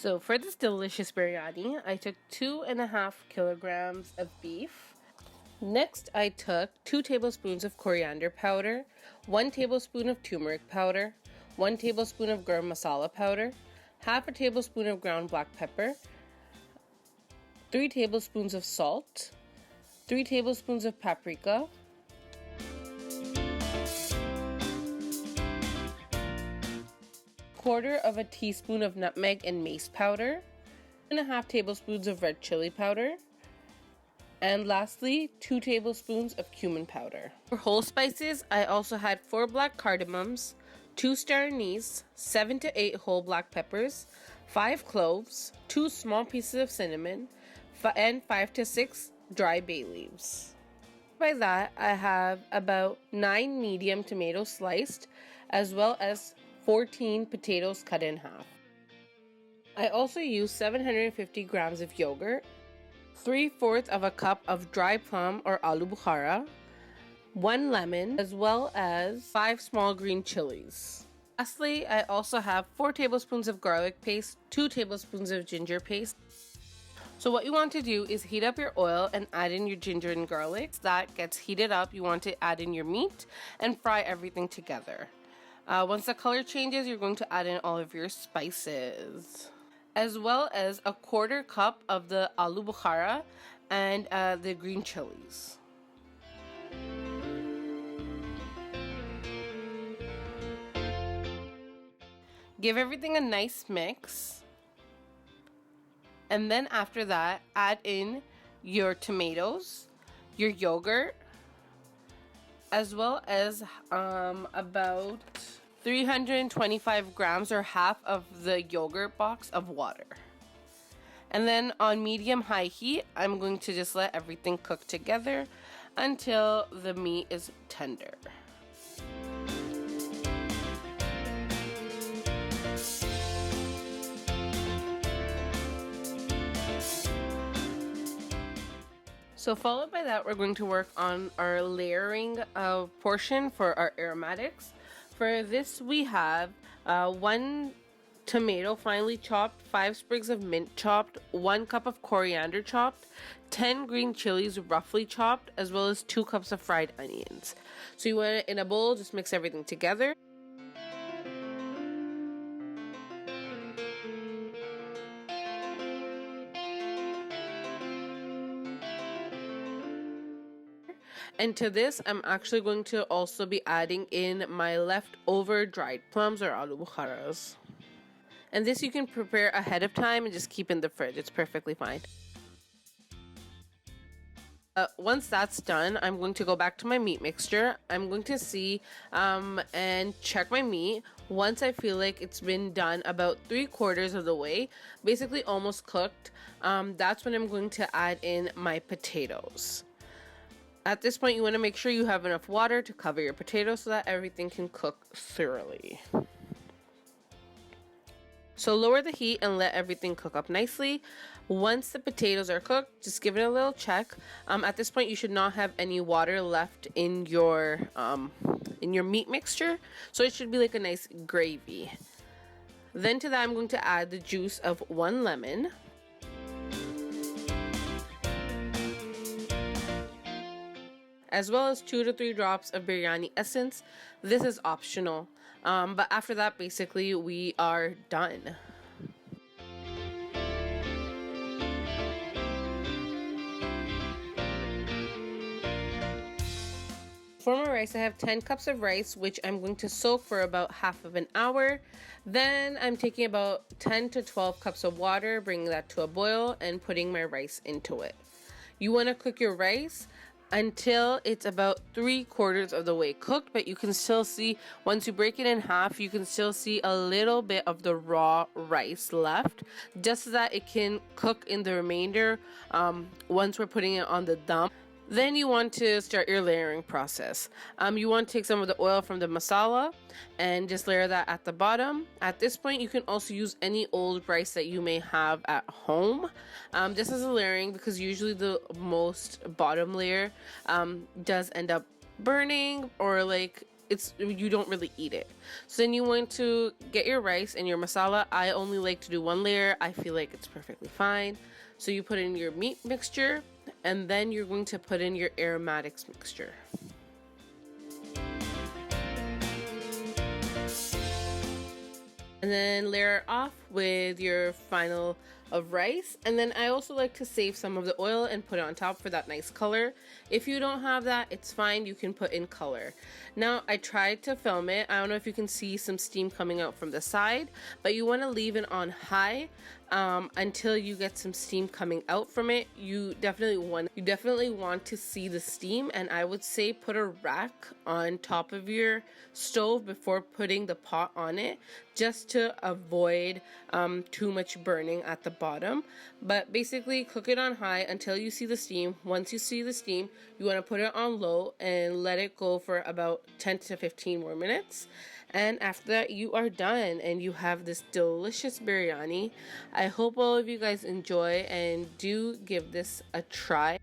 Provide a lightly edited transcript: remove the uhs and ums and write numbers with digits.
So for this delicious biryani, I took 2.5 kilograms of beef. Next, I took 2 tablespoons of coriander powder, 1 tablespoon of turmeric powder, 1 tablespoon of garam masala powder, half a tablespoon of ground black pepper, 3 tablespoons of salt, 3 tablespoons of paprika, quarter of a teaspoon of nutmeg and mace powder, 1.5 tablespoons of red chili powder, and lastly 2 tablespoons of cumin powder. For whole spices, I also had 4 black cardamoms, 2 star anise, 7 to 8 whole black peppers, 5 cloves, 2 small pieces of cinnamon, and 5 to 6 dry bay leaves. By that, I have about 9 medium tomatoes sliced, as well as 14 potatoes cut in half. I also used 750 grams of yogurt, 3/4 of a cup of dry plum or aloo bukhara, 1 lemon, as well as 5 small green chillies. Lastly, I also have 4 tablespoons of garlic paste, 2 tablespoons of ginger paste. So what you want to do is heat up your oil and add in your ginger and garlic. As that gets heated up, you want to add in your meat and fry everything together. Once the color changes, you're going to add in all of your spices, as well as a 1/4 cup of the aloo bukhara and the green chilies. Give everything a nice mix. And then after that, add in your tomatoes, your yogurt, as well as about 325 grams or half of the yogurt box of water. And then on medium-high heat, I'm going to just let everything cook together until the meat is tender. So followed by that, we're going to work on our layering portion for our aromatics. For this, we have 1 tomato finely chopped, 5 sprigs of mint chopped, 1 cup of coriander chopped, 10 green chilies roughly chopped, as well as 2 cups of fried onions. So you want it in a bowl, just mix everything together. And to this, I'm actually going to also be adding in my leftover dried plums or aloo bukharas. And this you can prepare ahead of time and just keep in the fridge. It's perfectly fine. Once that's done, I'm going to go back to my meat mixture. I'm going to see and check my meat. Once I feel like it's been done about 3/4 of the way, basically almost cooked, that's when I'm going to add in my potatoes. At this point, you want to make sure you have enough water to cover your potatoes so that everything can cook thoroughly. So lower the heat and let everything cook up nicely. Once the potatoes are cooked, just give it a little check. At this point, you should not have any water left in your meat mixture, so it should be like a nice gravy. Then to that, I'm going to add the juice of 1 lemon. As well as 2 to 3 drops of biryani essence. This is optional, but after that, basically, we are done. For my rice, I have 10 cups of rice, which I'm going to soak for about half of an hour. Then I'm taking about 10 to 12 cups of water, bringing that to a boil, and putting my rice into it. You want to cook your rice until it's about 3/4 of the way cooked, but you can still see, once you break it in half, you can still see a little bit of the raw rice left, just so that it can cook in the remainder once we're putting it on the dum. Then you want to start your layering process. You want to take some of the oil from the masala and just layer that at the bottom. At this point, you can also use any old rice that you may have at home, just as a layering, because usually the most bottom layer does end up burning, or like you don't really eat it. So then you want to get your rice and your masala. I only like to do one layer. I feel like it's perfectly fine. So you put in your meat mixture, and then you're going to put in your aromatics mixture. And then layer off with your final of rice. And then I also like to save some of the oil and put it on top for that nice color. If you don't have that, it's fine, you can put in color. Now I tried to film it. I don't know if you can see some steam coming out from the side, but you want to leave it on high until you get some steam coming out from it. You definitely want to see the steam, and I would say put a rack on top of your stove before putting the pot on it, just to avoid too much burning at the bottom. But basically cook it on high until you see the steam. Once you see the steam, you want to put it on low and let it go for about 10 to 15 more minutes. And after that, you are done and you have this delicious biryani. I hope all of you guys enjoy and do give this a try.